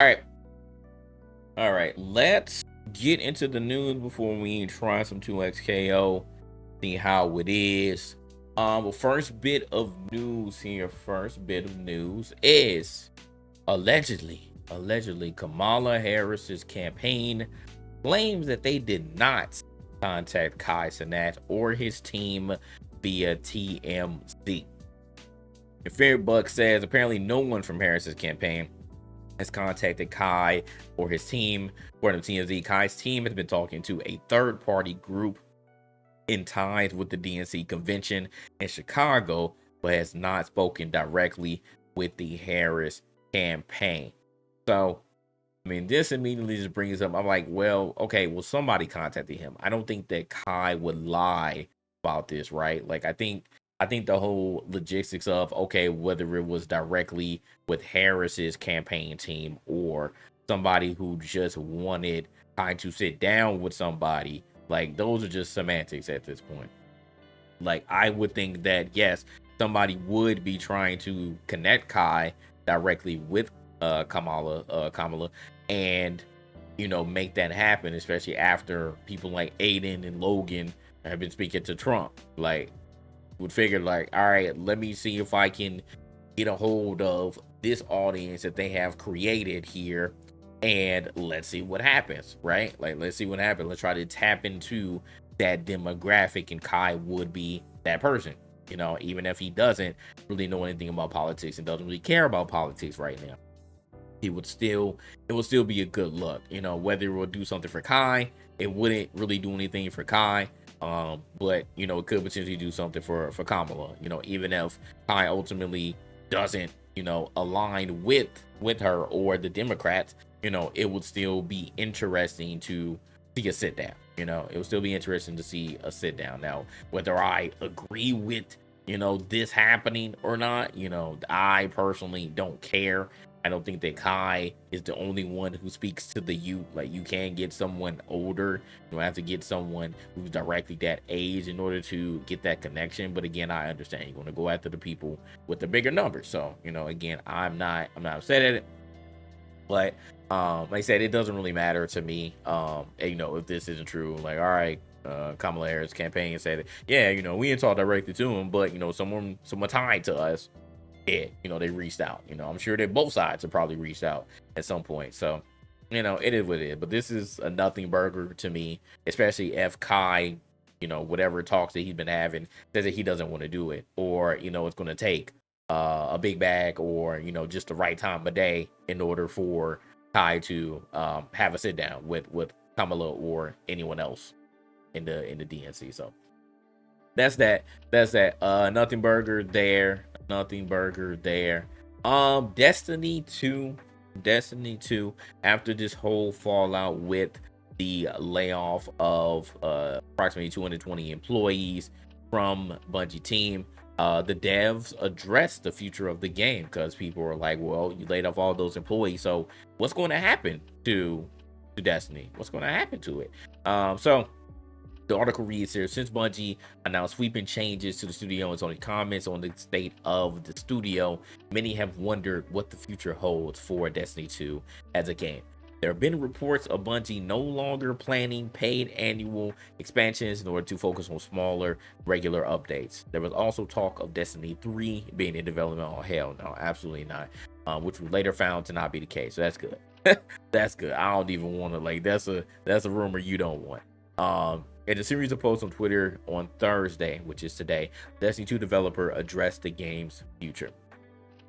All right. All right. Let's get into the news before we try some 2XKO. See how it is. Well, first bit of news here. First bit of news is allegedly Kamala Harris's campaign claims that they did not contact Cenat or his team via TMZ. And Fairbuck says apparently no one from Harris's campaign has contacted Kai or his team. According to TMZ, Kai's team has been talking to a third-party group in ties with the DNC convention in Chicago, but has not spoken directly with the Harris campaign. So, I mean, this immediately just brings up, I'm like, well, okay, well, somebody contacted him. I don't think that Kai would lie about this, right? Like, I think the whole logistics of, okay, whether it was directly with Harris's campaign team or somebody who just wanted Kai to sit down with somebody, like, those are just semantics at this point. Like, I would think that, yes, somebody would be trying to connect Kai directly with Kamala, and make that happen, especially after people like Aiden and Logan have been speaking to Trump. Like, would figure, like, all right, let me see if I can get a hold of this audience that they have created here, and let's see what happens, right? Like, let's see what happens. Let's try to tap into that demographic, and Kai would be that person. Even if he doesn't really know anything about politics and doesn't really care about politics right now, it would still be a good look. Whether it will do something for Kai, it wouldn't really do anything for Kai. But it could potentially do something for Kamala. Even if Kai ultimately doesn't, align with her or the Democrats, it would still be interesting to see a sit down. It would still be interesting to see a sit down. Now, whether I agree with this happening or not, I personally don't care. I don't think that Kai is the only one who speaks to the youth. Like, you can get someone older. You don't have to get someone who's directly that age in order to get that connection. But again, I understand you want to go after the people with the bigger numbers. So, again, I'm not upset at it. But like I said, it doesn't really matter to me. If this isn't true, like, all right, Kamala Harris campaign said, yeah, we didn't talk directly to him, but someone tied to us, they reached out. I'm sure that both sides have probably reached out at some point. So, it is what it is. But this is a nothing burger to me, especially if Kai, whatever talks that he's been having, says that he doesn't want to do it, or it's going to take a big bag, or just the right time of day in order for Kai to have a sit down with Kamala or anyone else in the DNC. So that's that. Nothing burger there. Nothing burger there. Destiny 2. After this whole fallout with the layoff of approximately 220 employees from Bungie team, the devs addressed the future of the game, because people were like, well, you laid off all those employees, so what's going to happen to Destiny? What's going to happen to it? So the article reads here: since Bungie announced sweeping changes to the studio and Sony comments on the state of the studio, many have wondered what the future holds for Destiny 2 as a game. There have been reports of Bungie no longer planning paid annual expansions in order to focus on smaller, regular updates. There was also talk of Destiny 3 being in development. Oh, hell no, absolutely not. Which was later found to not be the case. So that's good. That's good. I don't even want to, like, that's a rumor you don't want. In a series of posts on Twitter on Thursday, which is today, Destiny 2 developer addressed the game's future.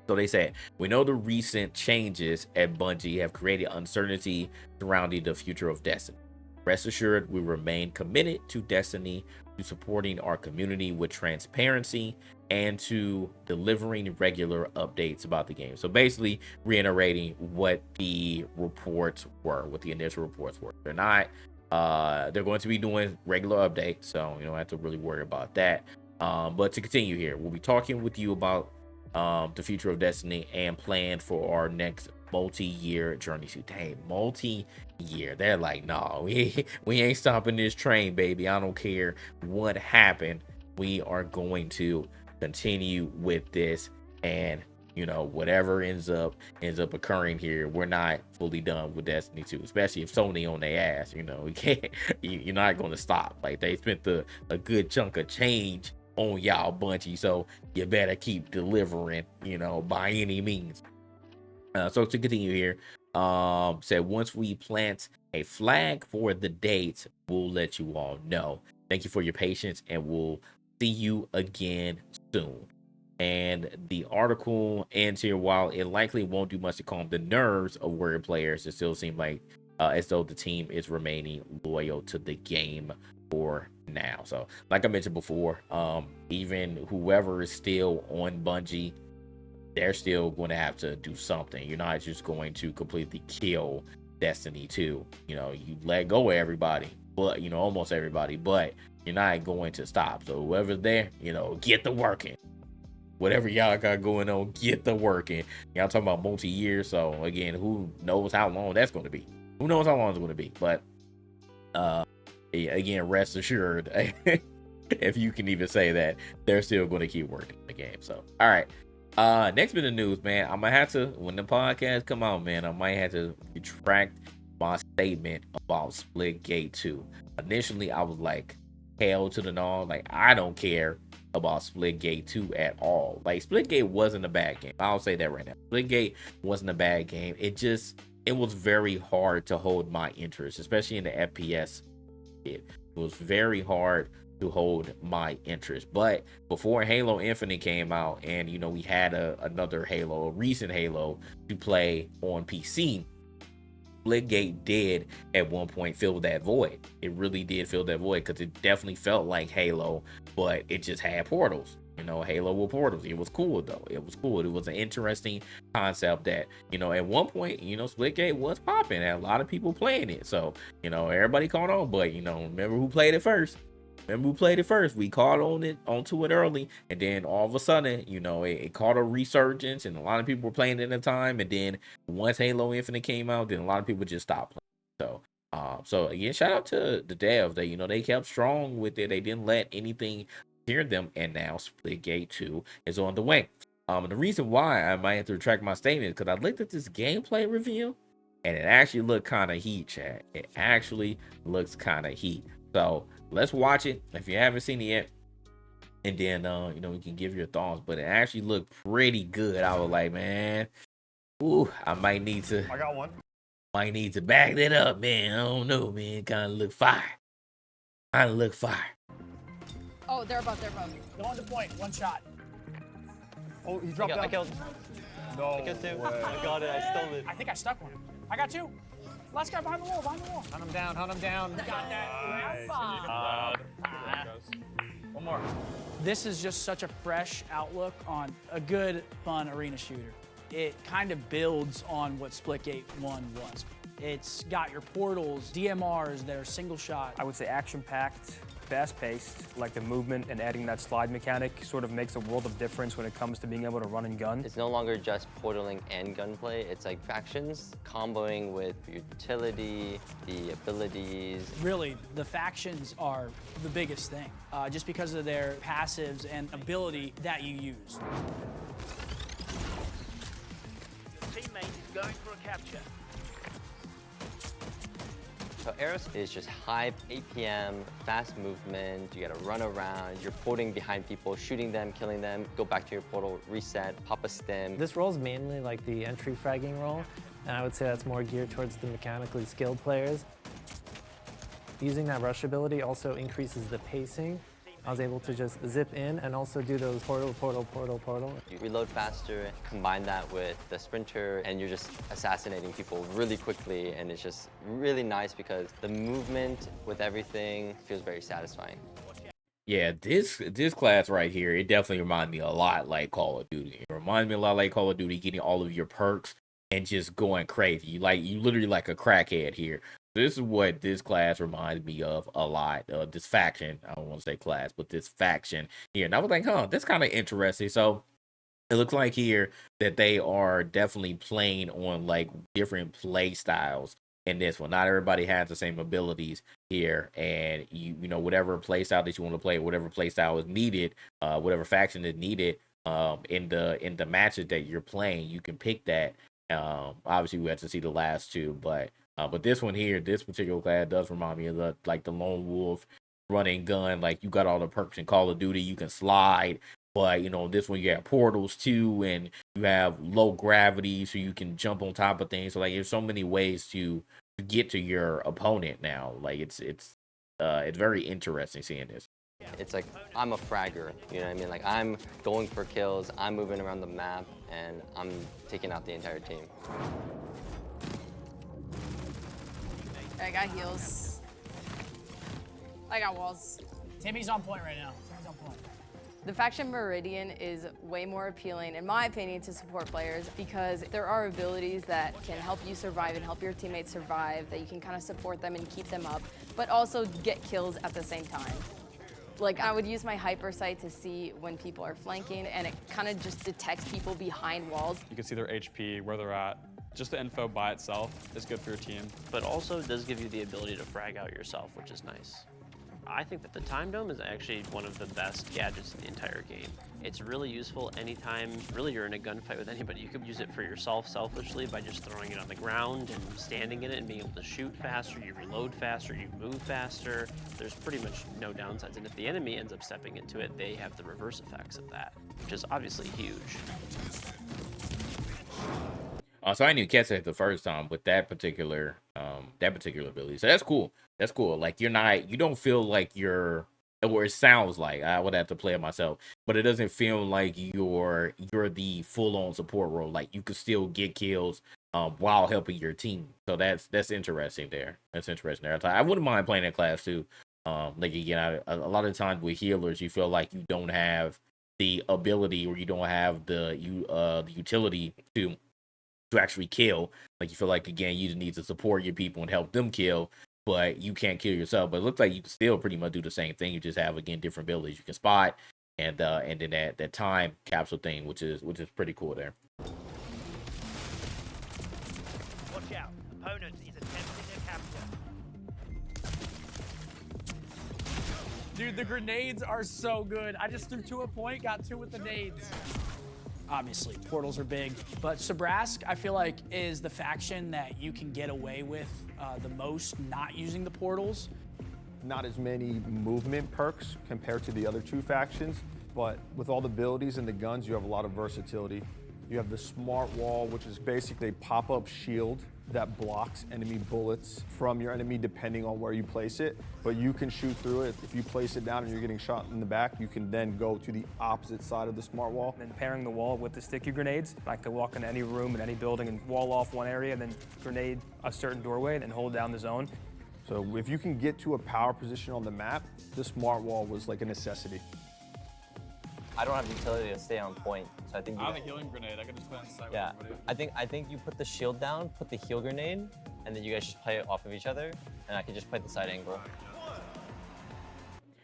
So they said, we know the recent changes at Bungie have created uncertainty surrounding the future of Destiny. Rest assured, we remain committed to Destiny, to supporting our community with transparency, and to delivering regular updates about the game. So basically reiterating what the reports were, what the initial reports were. They're not, they're going to be doing regular updates, so you don't have to really worry about that. But to continue here, we'll be talking with you about the future of Destiny and plan for our next multi-year journey. Dang, multi-year. They're like, no, we ain't stopping this train, baby. I don't care what happened. We are going to continue with this and whatever ends up occurring here, we're not fully done with Destiny 2, especially if Sony on their ass. We can't. You're not going to stop. Like, they spent a good chunk of change on y'all, Bungie, so you better keep delivering, by any means. So to continue here, said once we plant a flag for the date, we'll let you all know. Thank you for your patience, and we'll see you again soon. And the article ends here. While it likely won't do much to calm the nerves of Warrior players, it still seems like as though the team is remaining loyal to the game for now. So, like I mentioned before, even whoever is still on Bungie, they're still going to have to do something. You're not just going to completely kill Destiny 2. You let go of everybody, but almost everybody, but you're not going to stop. So whoever's there, get the working. Whatever y'all got going on, get the working. Y'all talking about multi-years, so again, who knows how long that's going to be? Who knows how long it's going to be? But again, rest assured, if you can even say that, they're still going to keep working the game. So, all right. Next bit of news, man. I might have to, when the podcast come out, man, I might have to retract my statement about Splitgate 2. Initially, I was like, hell to the no. Like, I don't care about Splitgate 2 at all. Like, Splitgate wasn't a bad game. I'll say that right now. Splitgate wasn't a bad game. It was very hard to hold my interest, especially in the FPS. It was very hard to hold my interest. But before Halo Infinite came out, and we had another Halo, a recent Halo to play on PC, Splitgate did at one point fill that void. It really did fill that void, because it definitely felt like Halo, but it just had portals. Halo with portals. It was cool though. It was cool. It was an interesting concept that, at one point, Splitgate was popping. Had a lot of people playing it. So, everybody caught on. But, remember who played it first? We caught onto it early, and then all of a sudden, it caught a resurgence, and a lot of people were playing it at the time. And then once Halo Infinite came out, then a lot of people just stopped playing. So again, shout out to the devs. They kept strong with it. They didn't let anything hear them, and now Splitgate 2 is on the way. The reason why I might have to retract my statement is because I looked at this gameplay review, and it actually looked kind of heat, chat. It actually looks kind of heat. So let's watch it if you haven't seen it yet, and then you can give your thoughts. But it actually looked pretty good. I was like, man, I might need to. I got one. Might need to back that up, man. I don't know, man. Kind of look fire. Oh, they're above. Go on to point. One shot. Oh, he dropped I down. killed. No I got two. way. I got it. I stole it. I think I stuck one. I got two. Last guy behind the wall. Hunt him down. Got that. One more. This is just such a fresh outlook on a good, fun arena shooter. It kind of builds on what Splitgate 1 was. It's got your portals, DMRs that are single shot. I would say action-packed, fast-paced, like the movement and adding that slide mechanic sort of makes a world of difference when it comes to being able to run and gun. It's no longer just portaling and gunplay. It's like factions comboing with utility, the abilities. Really, the factions are the biggest thing, just because of their passives and ability that you use. Teammate is going for a capture. So Eros is just hype, APM, fast movement, you gotta run around, you're porting behind people, shooting them, killing them, go back to your portal, reset, pop a stim. This role is mainly like the entry fragging role, and I would say that's more geared towards the mechanically skilled players. Using that rush ability also increases the pacing. I was able to just zip in and also do those portal. You reload faster, combine that with the sprinter, and you're just assassinating people really quickly, and it's just really nice because the movement with everything feels very satisfying. Yeah, this class right here, it definitely reminds me a lot like Call of Duty. It reminds me a lot like Call of Duty, getting all of your perks and just going crazy. You literally like a crackhead here. This is what this class reminds me of a lot. This faction, I don't want to say class, but this faction here. And I was like, that's kind of interesting. So it looks like here that they are definitely playing on like different play styles in this one. Not everybody has the same abilities here, and you know whatever play style that you want to play, whatever play style is needed, whatever faction is needed, in the matches that you're playing. You can pick that. Obviously we had to see the last two, but this one here, this particular class does remind me of the lone wolf running gun. Like, you got all the perks in Call of Duty. You can slide, but this one you have portals too, and you have low gravity, so you can jump on top of things. So like, there's so many ways to get to your opponent now. Like, it's very interesting seeing this. It's like, I'm a fragger, you know what I mean? Like, I'm going for kills, I'm moving around the map, and I'm taking out the entire team. I got heals. I got walls. Timmy's on point right now. Timmy's on point. The faction Meridian is way more appealing, in my opinion, to support players because there are abilities that can help you survive and help your teammates survive, that you can kind of support them and keep them up, but also get kills at the same time. Like, I would use my hyper sight to see when people are flanking, and it kind of just detects people behind walls. You can see their HP, where they're at. Just the info by itself is good for your team. But also does give you the ability to frag out yourself, which is nice. I think that the Time Dome is actually one of the best gadgets in the entire game. It's really useful anytime, really, you're in a gunfight with anybody. You could use it for yourself selfishly by just throwing it on the ground and standing in it and being able to shoot faster, you reload faster, you move faster. There's pretty much no downsides. And if the enemy ends up stepping into it, they have the reverse effects of that, which is obviously huge. So I didn't catch that the first time with that particular ability. So that's cool. That's cool. Like, you don't feel like you're, or it sounds like, I would have to play it myself, but it doesn't feel like you're the full-on support role. Like, you could still get kills while helping your team. So that's interesting there. That's interesting there. I wouldn't mind playing that class too. Like, again, a lot of times with healers, you feel like you don't have the ability, or you don't have the utility to actually kill. Like, you feel like, again, you just need to support your people and help them kill, but you can't kill yourself. But it looks like you can still pretty much do the same thing. You just have, again, different abilities. You can spot, and then that time capsule thing, which is pretty cool there. Watch out. Opponent is attempting a capture. Dude, the grenades are so good. I just threw 2 a point, got 2 with the nades. Obviously, portals are big, but Sabrask, I feel like, is the faction that you can get away with the most not using the portals. Not as many movement perks compared to the other 2 factions, but with all the abilities and the guns, you have a lot of versatility. You have the Smart Wall, which is basically a pop-up shield that blocks enemy bullets from your enemy depending on where you place it, but you can shoot through it. If you place it down and you're getting shot in the back, you can then go to the opposite side of the Smart Wall. And then pairing the wall with the sticky grenades, I could walk into any room in any building and wall off one area and then grenade a certain doorway and then hold down the zone. So if you can get to a power position on the map, the Smart Wall was like a necessity. I don't have utility to stay on point, so I think. I have a healing grenade. I can just play on the side Yeah, with everybody. I think you put the shield down, put the heal grenade, and then you guys just play it off of each other, and I can just play the side angle.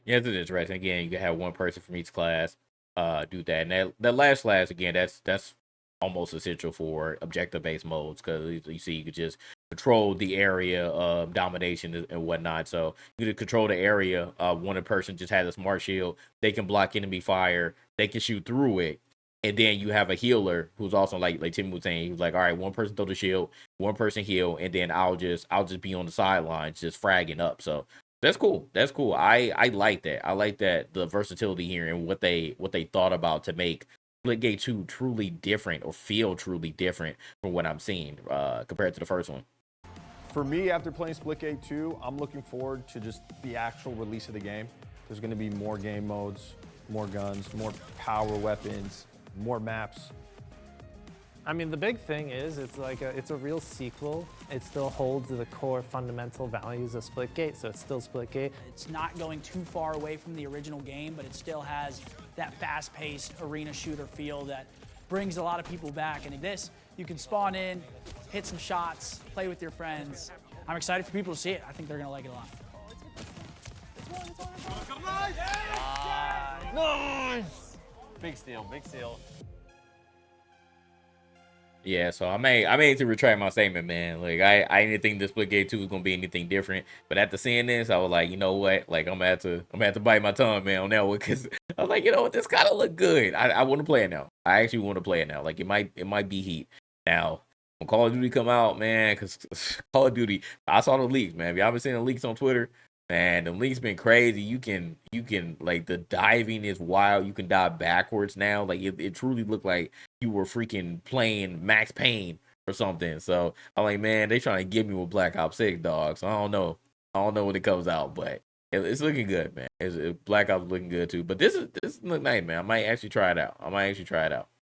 Yeah, it's interesting. Again, you can have one person from each class do that. And that last class, again, that's almost essential for objective-based modes, because you see you could just control the area of domination and whatnot. So you could control the area. One person just has a smart shield. They can block enemy fire. They can shoot through it. And then you have a healer who's also like Tim was saying, he's like, all right, one person throw the shield, one person heal, and then I'll just be on the sidelines just fragging up. So that's cool. That's cool. I like that. I like that, the versatility here and what they thought about to make Splitgate 2 truly different, or feel truly different from what I'm seeing compared to the first one. For me, after playing Splitgate 2, I'm looking forward to just the actual release of the game. There's going to be more game modes, more guns, more power weapons, more maps. I mean, the big thing is it's a real sequel. It still holds the core fundamental values of Splitgate, so it's still Splitgate. It's not going too far away from the original game, but it still has that fast-paced arena shooter feel that brings a lot of people back. And in this, you can spawn in, hit some shots, play with your friends. I'm excited for people to see it. I think they're gonna like it a lot. Nice! Big steal, big steal. Yeah, so I made to retract my statement, man. Like I didn't think the Splitgate 2 was gonna be anything different. But after seeing this, I was like, you know what? Like I'm gonna have to bite my tongue, man, on that one, because I was like, you know what, this kinda look good. I want to play it now. I actually want to play it now. Like it might be heat. Now when Call of Duty come out, man, because Call of Duty, I saw the leaks, man. If y'all been seeing the leaks on Twitter, man, the leaks been crazy. You can like the diving is wild. You can dive backwards now. Like it truly looked like you were freaking playing Max Payne or something. So I'm like, man, they trying to get me with Black Ops 6, dog. So I don't know. I don't know when it comes out, but it's looking good, man. Black Ops looking good too. But this look nice, man. I might actually try it out.